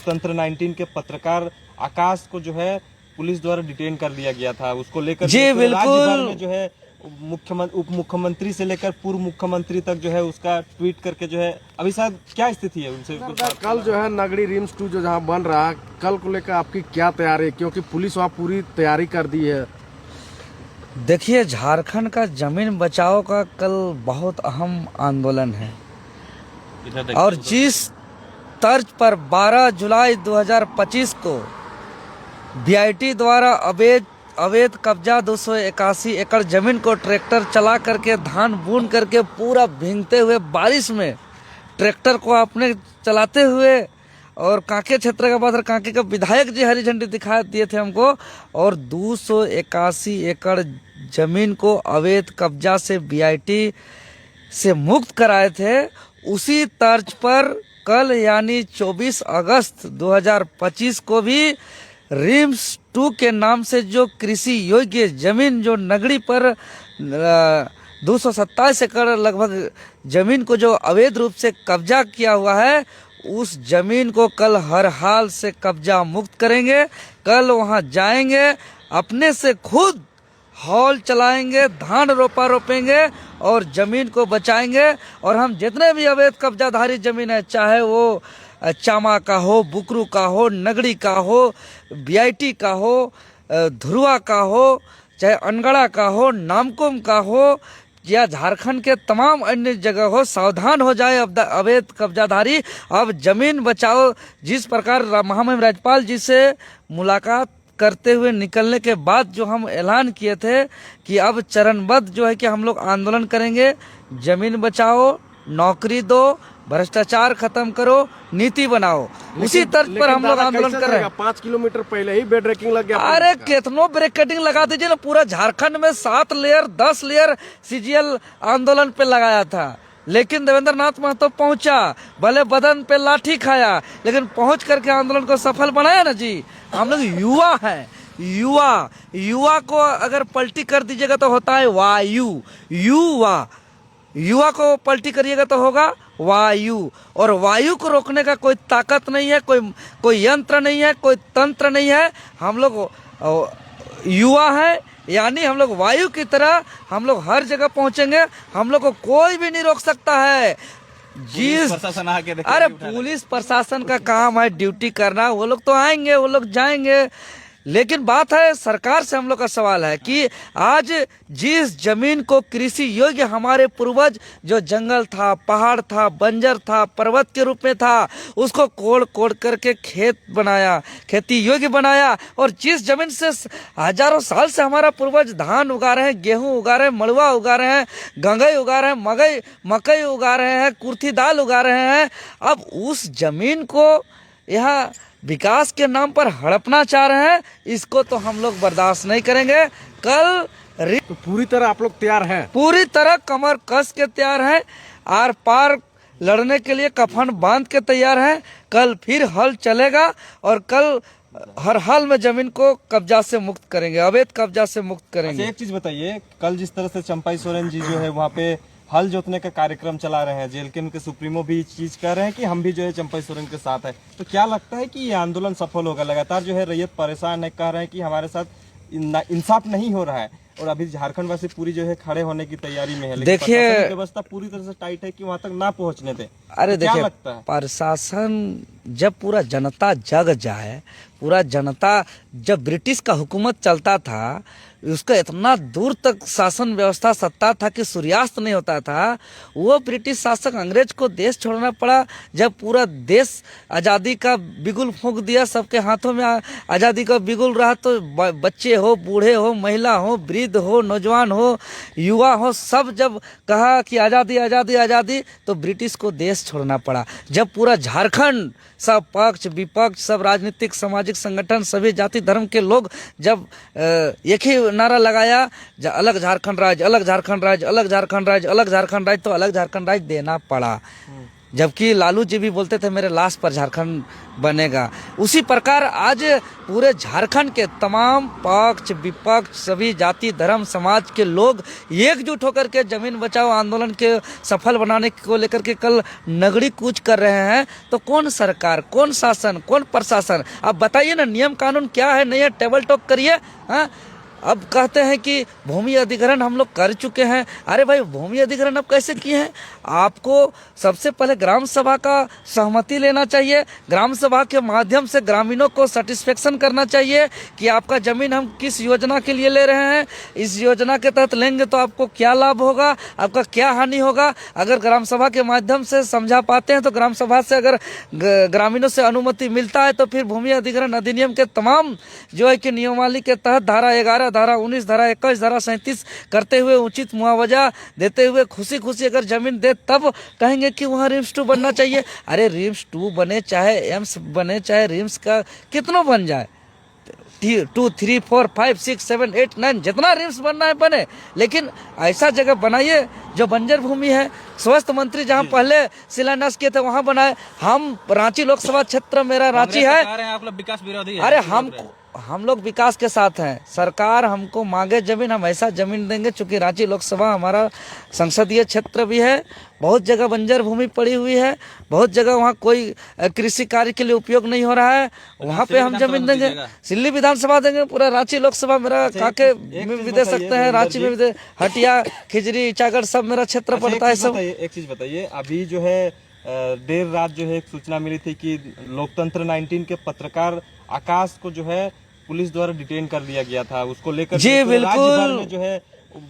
लोकतंत्र 19 के पत्रकार आकाश को जो है पुलिस द्वारा डिटेन कर लिया गया था। उसको लेकर जी बिल्कुल राज्य भर में जो है मुख्यमंत्री, उप मुख्यमंत्री से लेकर पूर्व मुख्यमंत्री तक जो है उसका ट्वीट करके जो है अभी साहब क्या स्थिति है उनसे कुछ कल जो है नगड़ी रिम्स 2 जो जहाँ बन रहा है, कल को लेकर आपकी क्या तैयारी है, क्योंकि पुलिस वहाँ पूरी तैयारी कर दी है। देखिए, झारखंड का जमीन बचाओ का कल बहुत अहम आंदोलन है और जिस तर्ज पर 12 जुलाई 2025 को बीआईटी द्वारा अवैध कब्जा 281 एकड़ जमीन को ट्रैक्टर चला करके धान बून करके पूरा भीगते हुए बारिश में ट्रैक्टर को अपने चलाते हुए और कांके क्षेत्र का बात, कांके का विधायक जी हरी झंडी दिखा दिए थे हमको और 281 एकड़ जमीन को अवैध कब्जा से बीआईटी से मुक्त कराए थे। उसी तर्ज पर कल यानी 24 अगस्त 2025 को भी रिम्स 2 के नाम से जो कृषि योग्य जमीन जो नगड़ी पर 227 एकड़ लगभग जमीन को जो अवैध रूप से कब्जा किया हुआ है, उस जमीन को कल हर हाल से कब्जा मुक्त करेंगे। कल वहां जाएंगे, अपने से खुद हॉल चलाएंगे, धान रोपेंगे और जमीन को बचाएंगे। और हम जितने भी अवैध कब्जाधारी जमीन है, चाहे वो चामा का हो, बुकरू का हो, नगड़ी का हो, बीआईटी का हो, धुरुआ का हो, चाहे अनगढ़ा का हो, नामकुम का हो या झारखंड के तमाम अन्य जगह हो, सावधान हो जाए अब अवैध कब्जाधारी। अब जमीन बचाओ, जिस प्रकार महामहिम राज्यपाल जी से मुलाकात करते हुए निकलने के बाद जो हम ऐलान किए थे कि अब चरणबद्ध जो है कि हम लोग आंदोलन करेंगे, जमीन बचाओ, नौकरी दो, भ्रष्टाचार खत्म करो, नीति बनाओ, उसी तर्ज पर हम लोग आंदोलन कर रहे हैं। 5 किलोमीटर पहले ही ब्रेकिंग लग गया। अरे कितनों ब्रेकेटिंग लगा दीजिए ना, पूरा झारखंड में 7 लेयर 10 लेयर सीजीएल आंदोलन पे लगाया था, लेकिन देवेंद्र नाथ महतो पहुंचा, भले बदन पे लाठी खाया, लेकिन पहुंच करके आंदोलन को सफल बनाया ना जी। हम लोग युवा हैं, युवा को अगर पलटी कर दीजिएगा तो होता है वायु, युवा को पलटी करिएगा तो होगा वायु। और वायु को रोकने का कोई ताकत नहीं है, कोई यंत्र नहीं है, कोई तंत्र नहीं है। हम लोग युवा हैं, यानी हम लोग वायु की तरह हम लोग हर जगह पहुंचेंगे, हम लोग को कोई भी नहीं रोक सकता है। जिस अरे पुलिस प्रशासन का काम है ड्यूटी करना, वो लोग तो आएंगे, वो लोग जाएंगे, लेकिन बात है सरकार से हम लोग का सवाल है कि आज जिस जमीन को कृषि योग्य हमारे पूर्वज, जो जंगल था, पहाड़ था, बंजर था, पर्वत के रूप में था, उसको कोड़ करके खेत बनाया, खेती योग्य बनाया। और जिस जमीन से हजारों साल से हमारा पूर्वज धान उगा रहे हैं, गेहूं उगा रहे हैं, मड़ुआ उगा रहे हैं, गंगई उगा रहे हैं, मकई उगा रहे हैं, कुर्थी दाल उगा रहे हैं, अब उस जमीन को यहाँ विकास के नाम पर हड़पना चाह रहे हैं, इसको तो हम लोग बर्दाश्त नहीं करेंगे। कल तो पूरी तरह आप लोग तैयार हैं? पूरी तरह कमर कस के तैयार हैं, आर पार लड़ने के लिए कफन बांध के तैयार हैं। कल फिर हल चलेगा और कल हर हाल में जमीन को कब्जा से मुक्त करेंगे, अवैध कब्जा से मुक्त करेंगे। अच्छा, एक चीज बताइए, कल जिस तरह से चंपाई सोरेन जी जो है वहाँ पे हल जोतने का कार्यक्रम चला रहे हैं, जेल के उनके सुप्रीमो भी चीज कह रहे हैं कि हम भी जो है चंपाई सोरेन के साथ है, तो क्या लगता है कि ये आंदोलन सफल होगा? लगातार जो है रैयत परेशान है, कह रहे हैं कि हमारे साथ इंसाफ नहीं हो रहा है और अभी झारखंड वासी पूरी जो है खड़े होने की तैयारी में है, लेकिन देखिए व्यवस्था पूरी तरह से टाइट है कि वहाँ तक ना पहुँचने दे। अरे क्या देखिए, लगता है प्रशासन जब पूरा जनता जग जाए, पूरा जनता, जब ब्रिटिश का हुकूमत चलता था, उसका इतना दूर तक शासन व्यवस्था सत्ता था कि सूर्यास्त नहीं होता था। वो ब्रिटिश शासक अंग्रेज को देश छोड़ना पड़ा। जब पूरा देश आज़ादी का बिगुल फूंक दिया, सबके हाथों में आज़ादी का बिगुल रहा, तो बच्चे हो, बूढ़े हो, महिला हो, वृद्ध हो, नौजवान हो, युवा हो, सब जब कहा कि आज़ादी आज़ादी आज़ादी, तो ब्रिटिश को देश छोड़ना पड़ा। जब पूरा झारखंड, सब पक्ष विपक्ष, सब राजनीतिक सामाजिक संगठन, सभी जाति धर्म के लोग जब एक ही नारा लगाया, अलग झारखंड राज्य, अलग झारखंड राज्य, अलग झारखंड राज्य, अलग झारखंड राज्य, तो अलग झारखंड राज्य देना पड़ा। जबकि लालू जी भी बोलते थे मेरे लाश पर झारखंड बनेगा। उसी प्रकार आज पूरे झारखंड के तमाम पक्ष विपक्ष सभी जाति धर्म समाज के लोग एकजुट होकर के जमीन बचाओ आंदोलन के सफल बनाने को लेकर के कल नगरी कूच कर रहे हैं। तो कौन सरकार, कौन शासन, कौन प्रशासन, आप बताइए ना, नियम कानून क्या है नहीं है, टेबल टॉक करिए। हाँ, अब कहते हैं कि भूमि अधिग्रहण हम लोग कर चुके हैं। अरे भाई, भूमि अधिग्रहण अब कैसे किए हैं? आपको सबसे पहले ग्राम सभा का सहमति लेना चाहिए। ग्राम सभा के माध्यम से ग्रामीणों को सेटिस्फेक्शन करना चाहिए कि आपका जमीन हम किस योजना के लिए ले रहे हैं, इस योजना के तहत लेंगे तो आपको क्या लाभ होगा, आपका क्या हानि होगा। अगर ग्राम सभा के माध्यम से समझा पाते हैं तो ग्राम सभा से अगर ग्रामीणों से अनुमति मिलता है तो फिर भूमि अधिग्रहण अधिनियम के तमाम जो है कि नियमावली के तहत धारा 11, धारा 19, धारा 21, धारा 37 करते हुए उचित मुआवजा देते हुए खुशी खुशी अगर जमीन दे तब कहेंगे कि वहाँ रिम्स 2 बनना चाहिए। अरे रिम्स 2 बने चाहे एम्स बने चाहे रिम्स का कितनों बन जाए, 2, 3, 4, 5, 6, 7, 8, 9 जितना रिम्स बनना है बने, लेकिन ऐसा जगह बनाइए जो बंजर भूमि है। स्वास्थ्य मंत्री जहां पहले शिलान्यास किए थे वहां बनाए। हम रांची लोकसभा क्षेत्र मेरा रांची है। आप लोग विकास विरोधी है। अरे हम लोग विकास के साथ हैं। सरकार हमको मांगे जमीन, हम ऐसा जमीन देंगे। चूंकि रांची लोकसभा हमारा संसदीय क्षेत्र भी है, बहुत जगह बंजर भूमि पड़ी हुई है, बहुत जगह वहाँ कोई कृषि कार्य के लिए उपयोग नहीं हो रहा है, वहाँ पे हम जमीन देंगे। सिल्ली विधानसभा देंगे, पूरा रांची लोकसभा मेरा काके में भी दे सकते हैं, रांची में भी दे, हटिया खिजरी इचागढ़ सब मेरा क्षेत्र पड़ता है। सब एक चीज बताइए, अभी जो है देर रात जो है एक सूचना मिली थी कि लोकतंत्र 19 के पत्रकार आकाश को जो है पुलिस द्वारा डिटेन कर लिया गया था। उसको लेकर जी बिल्कुल में जो है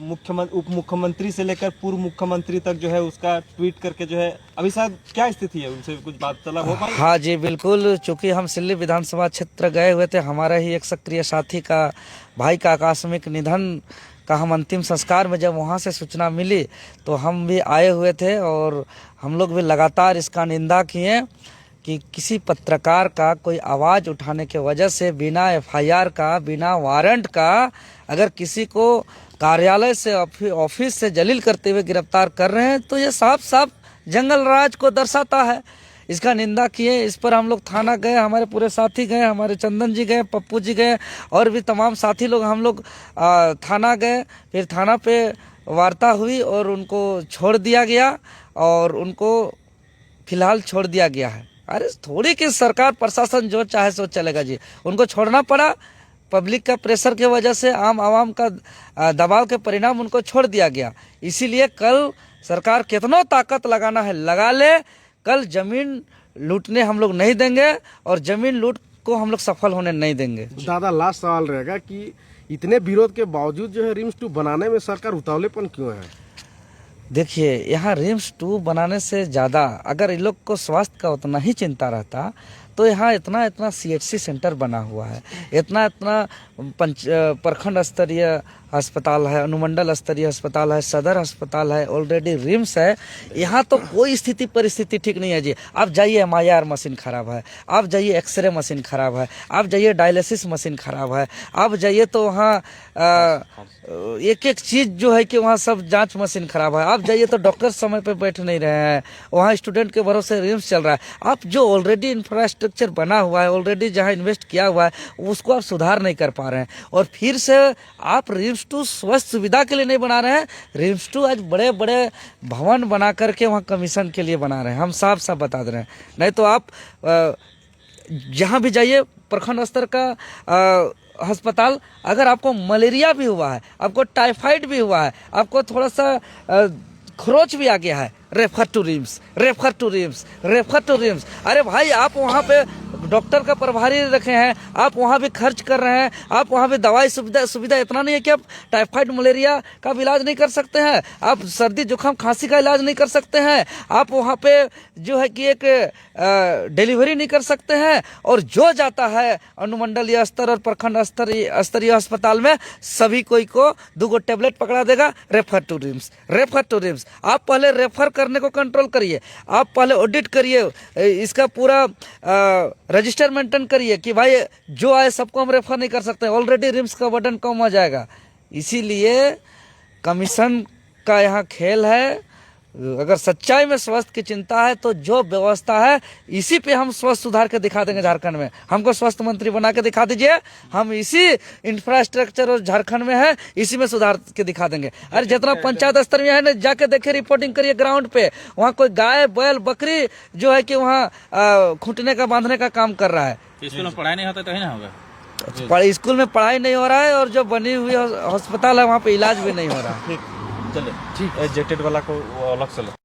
मुख्यमंत्री, उप मुख्यमंत्री से लेकर पूर्व मुख्यमंत्री तक जो है उसका ट्वीट करके जो है अभी शायद क्या स्थिति है, उनसे कुछ बात चला हो पाई? हाँ जी बिल्कुल, चूंकि हम सिल्ली विधानसभा क्षेत्र गए हुए थे, हमारा ही एक सक्रिय साथी का भाई का आकस्मिक निधन का हम अंतिम संस्कार में जब वहाँ से सूचना मिली तो हम भी आए हुए थे और हम लोग भी लगातार इसका निंदा किए कि किसी पत्रकार का कोई आवाज़ उठाने के वजह से बिना एफआईआर का, बिना वारंट का अगर किसी को कार्यालय से ऑफिस से जलील करते हुए गिरफ्तार कर रहे हैं तो ये साफ साफ जंगल राज को दर्शाता है। इसका निंदा किए, इस पर हम लोग थाना गए, हमारे पूरे साथी गए, हमारे चंदन जी गए, पप्पू जी गए और भी तमाम साथी लोग हम लोग थाना गए। फिर थाना पे वार्ता हुई और उनको छोड़ दिया गया और उनको फिलहाल छोड़ दिया गया है। अरे थोड़ी कि सरकार प्रशासन जो चाहे सो चलेगा जी, उनको छोड़ना पड़ा। पब्लिक का प्रेशर की वजह से, आम आवाम का दबाव के परिणाम उनको छोड़ दिया गया। इसीलिए कल सरकार कितना ताकत लगाना है लगा ले, कल जमीन लूटने हम लोग नहीं देंगे और जमीन लूट को हम लोग सफल होने नहीं देंगे। दादा, लास्ट सवाल रहेगा कि इतने विरोध के बावजूद जो है रिम्स 2 बनाने में सरकार उतावलेपन क्यों है? देखिए, यहाँ रिम्स 2 बनाने से ज़्यादा अगर इन लोग को स्वास्थ्य का उतना ही चिंता रहता तो यहाँ इतना इतना CHC सेंटर बना हुआ है, इतना इतना प्रखंड स्तरीय अस्पताल है, अनुमंडल स्तरीय अस्पताल है, सदर अस्पताल है, ऑलरेडी रिम्स है। यहाँ तो कोई स्थिति परिस्थिति ठीक नहीं है जी। आप जाइए MIR मशीन खराब है, आप जाइए एक्सरे मशीन खराब है, आप जाइए डायलिसिस मशीन खराब है, आप जाइए तो वहाँ एक एक चीज़ जो है कि वहाँ सब जांच मशीन खराब है, आप जाइए तो डॉक्टर समय पे बैठ नहीं रहे हैं, वहाँ स्टूडेंट के भरोसे रिम्स चल रहा है। आप जो ऑलरेडी इंफ्रास्ट्रक्चर बना हुआ है, ऑलरेडी जहाँ इन्वेस्ट किया हुआ है, उसको आप सुधार नहीं कर पा रहे हैं और फिर से आप रिम्स 2 स्वास्थ्य सुविधा के लिए नहीं बना रहे हैं। रिम्स 2 आज बड़े बड़े भवन बना करके वहाँ कमीशन के लिए बना रहे हैं। हम साफ साफ बता दे रहे हैं। नहीं तो आप जहाँ भी जाइए प्रखंड स्तर का अस्पताल, अगर आपको मलेरिया भी हुआ है, आपको टाइफाइड भी हुआ है, आपको थोड़ा सा खरोच भी आ गया है, refer to RIMS, refer to RIMS, refer to RIMS. अरे भाई, आप वहाँ पे डॉक्टर का प्रभारी रखे हैं, आप वहाँ भी खर्च कर रहे हैं, आप वहाँ भी दवाई सुविधा इतना नहीं है कि आप टाइफाइड मलेरिया का इलाज नहीं कर सकते हैं, आप सर्दी जुकाम खांसी का इलाज नहीं कर सकते हैं, आप वहाँ पे जो है कि एक डिलीवरी नहीं कर सकते हैं। और जो जाता है अनुमंडलीय स्तर और प्रखंड स्तरीय अस्पताल में सभी कोई को 2 टेबलेट पकड़ा देगा, refer to RIMS, refer to RIMS. आप पहले रेफर करने को कंट्रोल करिए, आप पहले ऑडिट करिए, इसका पूरा रजिस्टर मेंटेन करिए कि भाई जो आए सबको हम रेफर नहीं कर सकते, ऑलरेडी रिम्स का बर्डन कम हो जाएगा। इसीलिए कमीशन का यहाँ खेल है, अगर सच्चाई में स्वास्थ्य की चिंता है तो जो व्यवस्था है इसी पे हम स्वास्थ्य सुधार के दिखा देंगे झारखंड में। हमको स्वास्थ्य मंत्री बना के दिखा दीजिए, हम इसी इंफ्रास्ट्रक्चर और झारखंड में है इसी में सुधार के दिखा देंगे। अरे जितना पंचायत स्तर में है ना, जाके देखिए, रिपोर्टिंग करिए ग्राउंड पे, वहाँ कोई गाय बैल बकरी जो है कि वहाँ खूंटने का बांधने का काम कर रहा है। स्कूल में पढ़ाई नहीं होता तो ही ना होगा। स्कूल में पढ़ाई नहीं हो रहा है और जो बनी हुई अस्पताल है वहाँ पे इलाज भी नहीं हो रहा है। चलिए ठीक, जेटेड वाला को अलग से लो।